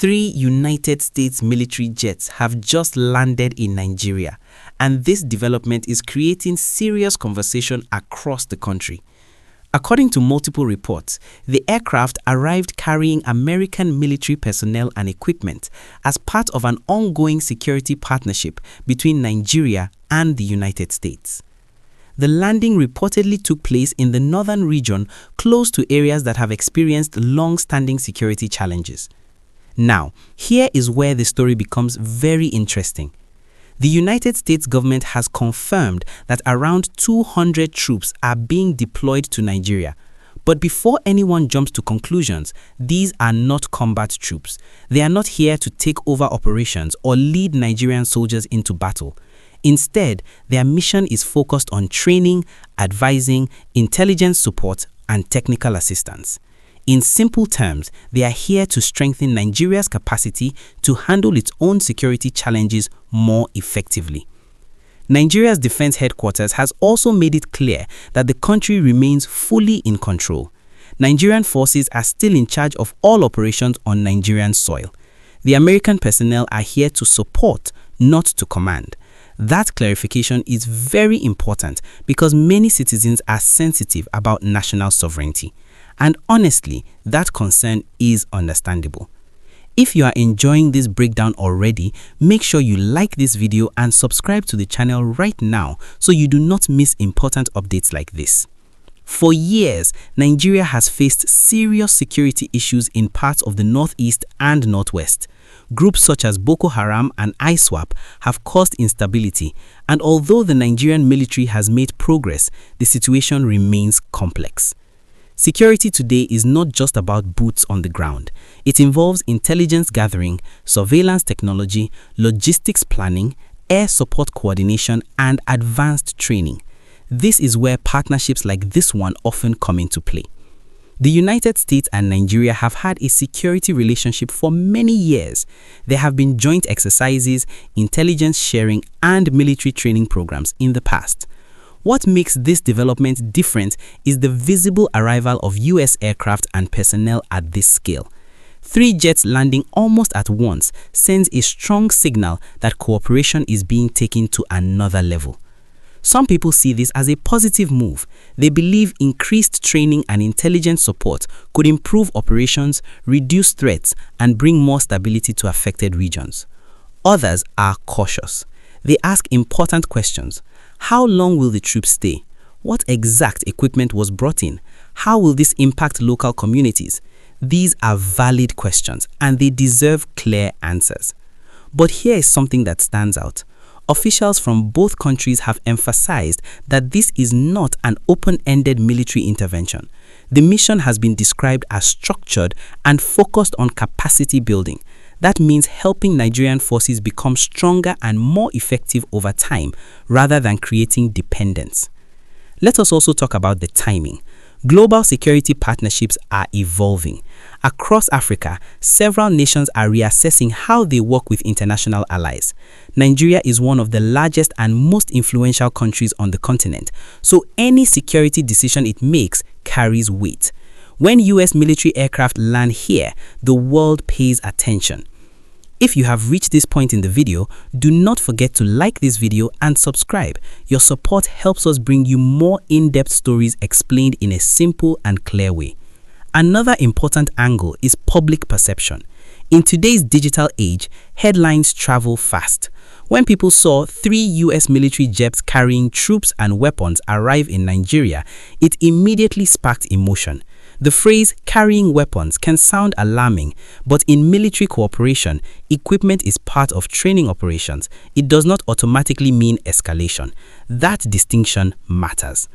3 United States military jets have just landed in Nigeria, and this development is creating serious conversation across the country. According to multiple reports, the aircraft arrived carrying American military personnel and equipment as part of an ongoing security partnership between Nigeria and the United States. The landing reportedly took place in the northern region close to areas that have experienced long-standing security challenges. Now, here is where the story becomes very interesting. The United States government has confirmed that around 200 troops are being deployed to Nigeria. But before anyone jumps to conclusions, these are not combat troops. They are not here to take over operations or lead Nigerian soldiers into battle. Instead, their mission is focused on training, advising, intelligence support, and technical assistance. In simple terms, they are here to strengthen Nigeria's capacity to handle its own security challenges more effectively. Nigeria's defense headquarters has also made it clear that the country remains fully in control. Nigerian forces are still in charge of all operations on Nigerian soil. The American personnel are here to support, not to command. That clarification is very important because many citizens are sensitive about national sovereignty. And honestly, that concern is understandable. If you are enjoying this breakdown already, make sure you like this video and subscribe to the channel right now so you do not miss important updates like this. For years, Nigeria has faced serious security issues in parts of the northeast and northwest. Groups such as Boko Haram and ISWAP have caused instability, and although the Nigerian military has made progress, the situation remains complex. Security today is not just about boots on the ground. It involves intelligence gathering, surveillance technology, logistics planning, air support coordination, and advanced training. This is where partnerships like this one often come into play. The United States and Nigeria have had a security relationship for many years. There have been joint exercises, intelligence sharing, and military training programs in the past. What makes this development different is the visible arrival of U.S. aircraft and personnel at this scale. 3 jets landing almost at once sends a strong signal that cooperation is being taken to another level. Some people see this as a positive move. They believe increased training and intelligence support could improve operations, reduce threats, and bring more stability to affected regions. Others are cautious. They ask important questions. How long will the troops stay? What exact equipment was brought in? How will this impact local communities? These are valid questions and they deserve clear answers. But here is something that stands out. Officials from both countries have emphasized that this is not an open-ended military intervention. The mission has been described as structured and focused on capacity building. That means helping Nigerian forces become stronger and more effective over time rather than creating dependence. Let us also talk about the timing. Global security partnerships are evolving. Across Africa, several nations are reassessing how they work with international allies. Nigeria is one of the largest and most influential countries on the continent, so any security decision it makes carries weight. When U.S. military aircraft land here, the world pays attention. If you have reached this point in the video, do not forget to like this video and subscribe. Your support helps us bring you more in-depth stories explained in a simple and clear way. Another important angle is public perception. In today's digital age, headlines travel fast. When people saw 3 U.S. military jets carrying troops and weapons arrive in Nigeria, it immediately sparked emotion. The phrase carrying weapons can sound alarming, but in military cooperation, equipment is part of training operations. It does not automatically mean escalation. That distinction matters.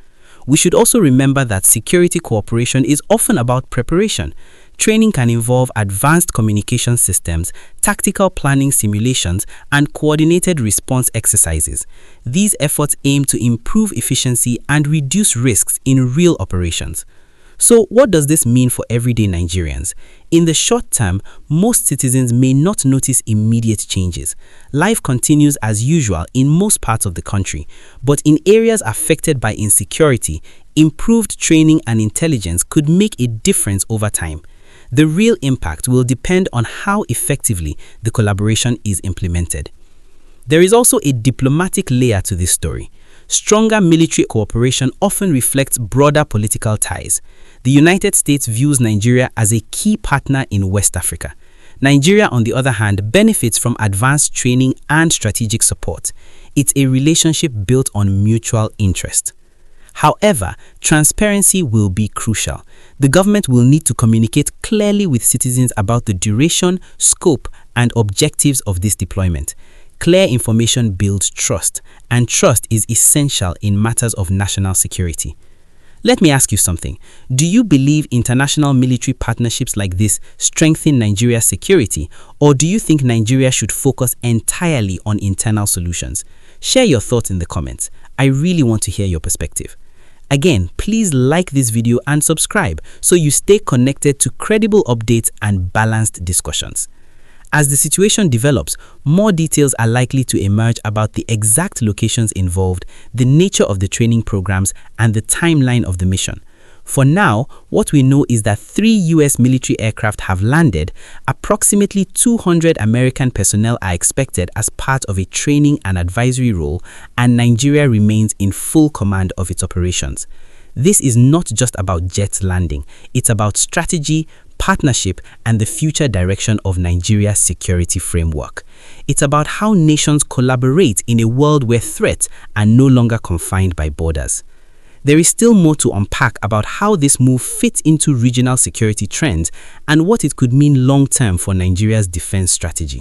We should also remember that security cooperation is often about preparation. Training can involve advanced communication systems, tactical planning simulations, and coordinated response exercises. These efforts aim to improve efficiency and reduce risks in real operations. So what does this mean for everyday Nigerians? In the short term, most citizens may not notice immediate changes. Life continues as usual in most parts of the country, but in areas affected by insecurity, improved training and intelligence could make a difference over time. The real impact will depend on how effectively the collaboration is implemented. There is also a diplomatic layer to this story. Stronger military cooperation often reflects broader political ties. The United States views Nigeria as a key partner in West Africa. Nigeria, on the other hand, benefits from advanced training and strategic support. It's a relationship built on mutual interest. However, transparency will be crucial. The government will need to communicate clearly with citizens about the duration, scope, and objectives of this deployment. Clear information builds trust, and trust is essential in matters of national security. Let me ask you something. Do you believe international military partnerships like this strengthen Nigeria's security, or do you think Nigeria should focus entirely on internal solutions? Share your thoughts in the comments. I really want to hear your perspective. Again, please like this video and subscribe so you stay connected to credible updates and balanced discussions. As the situation develops, more details are likely to emerge about the exact locations involved, the nature of the training programs, and the timeline of the mission. For now, what we know is that 3 U.S. military aircraft have landed. Approximately 200 American personnel are expected as part of a training and advisory role, and Nigeria remains in full command of its operations. This is not just about jets landing. It's about strategy, partnership, and the future direction of Nigeria's security framework. It's about how nations collaborate in a world where threats are no longer confined by borders. There is still more to unpack about how this move fits into regional security trends and what it could mean long-term for Nigeria's defense strategy.